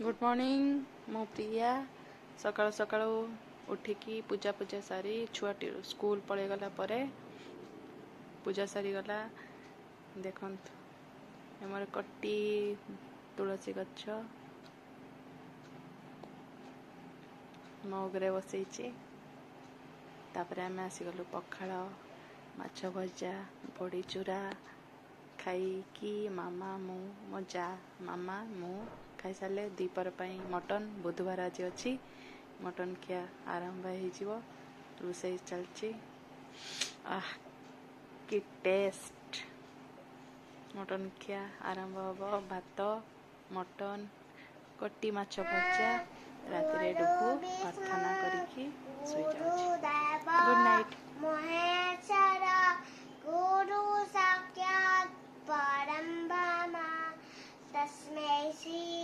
Good morning मो प्रिया सकाल सकाल उठिकी पूजा पूजा सारी छुआ स्कूल पलि गला परे पूजा सारी गला देखंतु हमर कट्टी तुलसी गच्छ मगरे बसैछि तापर आम आसीगलु पखाड़ माछ भजा बड़ी चूरा खाई मामा मु मो जा मामा मु खाई सारे दीपर मटन बुधवार आज अच्छी मटन खिया आरंभ हो रोसई चलची आह कि टेस्ट मटन खिया आरंभ हम भात मटन कट्टी माछ भजा रात प्रार्थना करी गुड नाइट। गुरु साक्षात् परं ब्रह्म तस्मै श्री